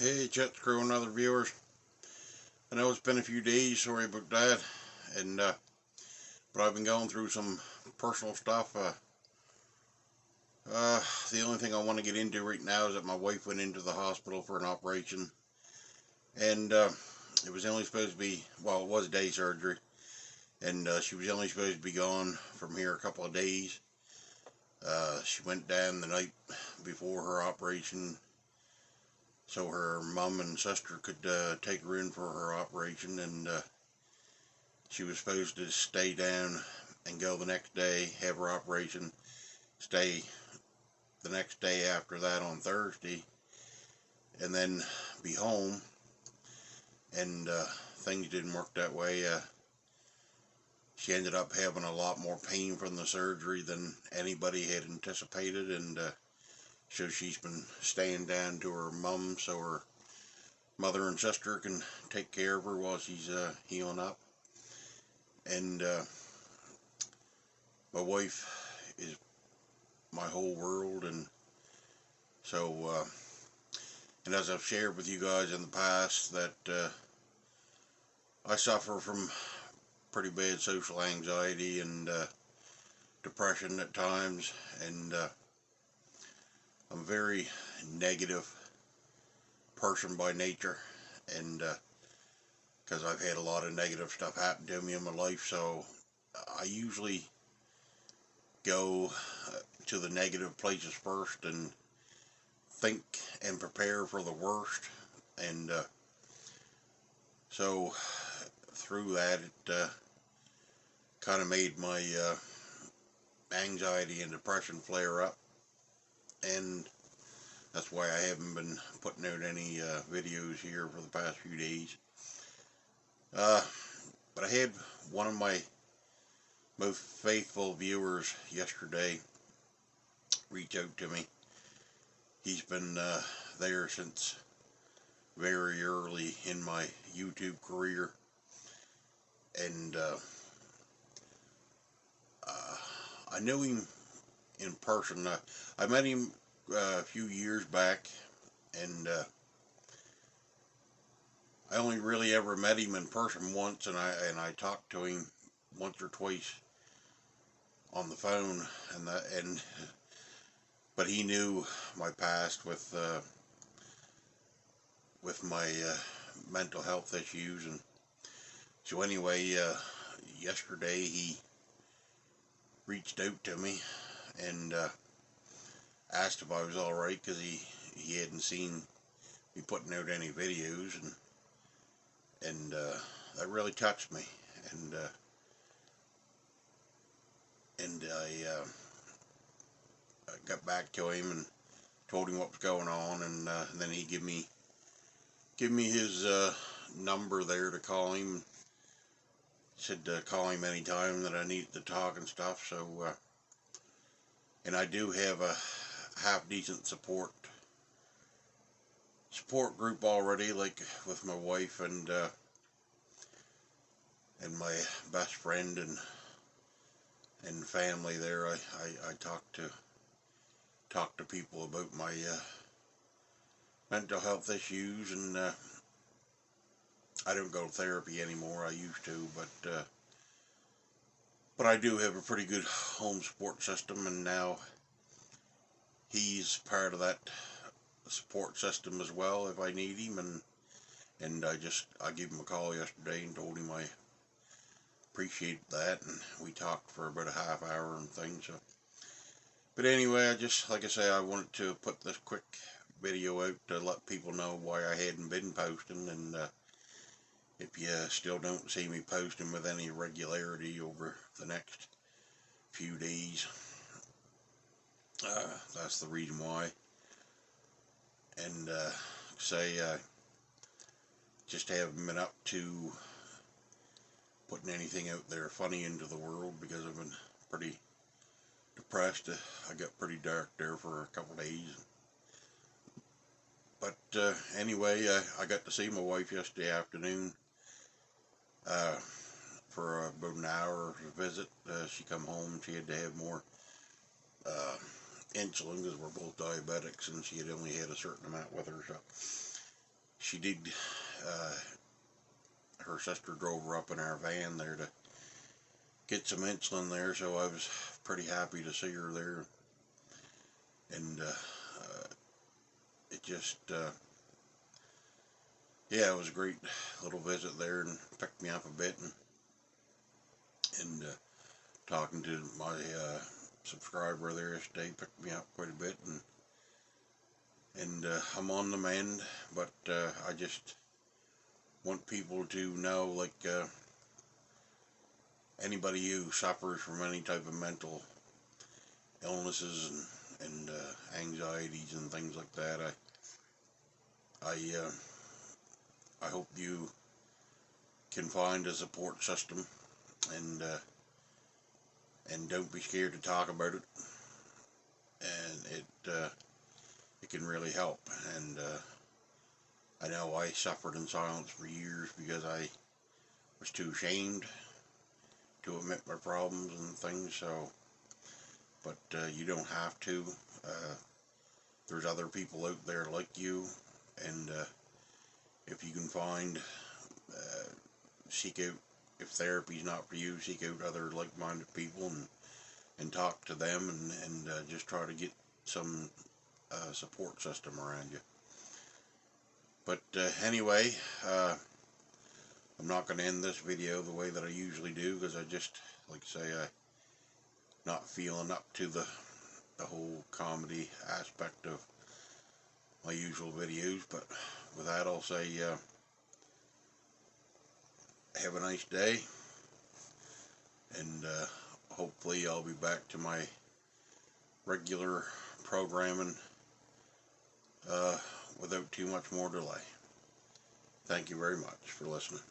Hey, Chet Crew and other viewers. I know it's been a few days, sorry about that, and but I've been going through some personal stuff. The only thing I want to get into right now is that my wife went into the hospital for an operation, and it was only supposed to be, well, it was day surgery, and she was only supposed to be gone from here a couple of days. She went down the night before her operation so her mom and sister could take her in for her operation, and she was supposed to stay down and go the next day, have her operation, stay the next day after that on Thursday, and then be home. And things didn't work that way. She ended up having a lot more pain from the surgery than anybody had anticipated, and so she's been staying down to her mom so her mother and sister can take care of her while she's healing up. And my wife is my whole world, and so and as I've shared with you guys in the past, that I suffer from pretty bad social anxiety and depression at times, and I'm a very negative person by nature, and because I've had a lot of negative stuff happen to me in my life, so I usually go to the negative places first and think and prepare for the worst, and so through that it kind of made my anxiety and depression flare up, and that's why I haven't been putting out any videos here for the past few days. But I had one of my most faithful viewers yesterday reach out to me. He's been there since very early in my YouTube career, and I knew him in person. I met him a few years back, and I only really ever met him in person once, and I talked to him once or twice on the phone, and but he knew my past with my mental health issues, and so anyway, yesterday he reached out to me and asked if I was all right, because he hadn't seen me putting out any videos, and that really touched me, and I got back to him and told him what was going on, and then he give me his number there to call him. Said to call him anytime that I needed to talk and stuff. So and I do have a half decent support group already, like with my wife and my best friend and family there. I talk to people about my mental health issues, and I don't go to therapy anymore. I used to, but I do have a pretty good home support system, and now he's part of that support system as well if I need him, and I gave him a call yesterday and told him I appreciate that, and we talked for about a half hour and things. So, but anyway, like I say, I wanted to put this quick video out to let people know why I hadn't been posting, and if you still don't see me posting with any regularity over the next few days, that's the reason why. And say I just haven't been up to putting anything out there funny into the world, because I've been pretty depressed. I got pretty dark there for a couple days. But anyway, I got to see my wife yesterday afternoon for about an hour visit. She come home. She had to have more insulin because we're both diabetics, and she had only had a certain amount with her. So she did, her sister drove her up in our van there to get some insulin there, so I was pretty happy to see her there. And it just, yeah, it was a great little visit there, and picked me up a bit, and talking to my subscriber there yesterday picked me up quite a bit, and I'm on the mend, but I just want people to know, like, anybody who suffers from any type of mental illnesses and anxieties and things like that, I hope you can find a support system, and don't be scared to talk about it, and it can really help. And I know I suffered in silence for years because I was too ashamed to admit my problems and things. So, but you don't have to. There's other people out there like you, and if you can find, seek out, if therapy's not for you, seek out other like-minded people and talk to them, and just try to get some support system around you. But anyway, I'm not going to end this video the way that I usually do, because I just, like I say, I'm not feeling up to the whole comedy aspect of my usual videos. But with that, I'll say have a nice day, and hopefully I'll be back to my regular programming without too much more delay. Thank you very much for listening.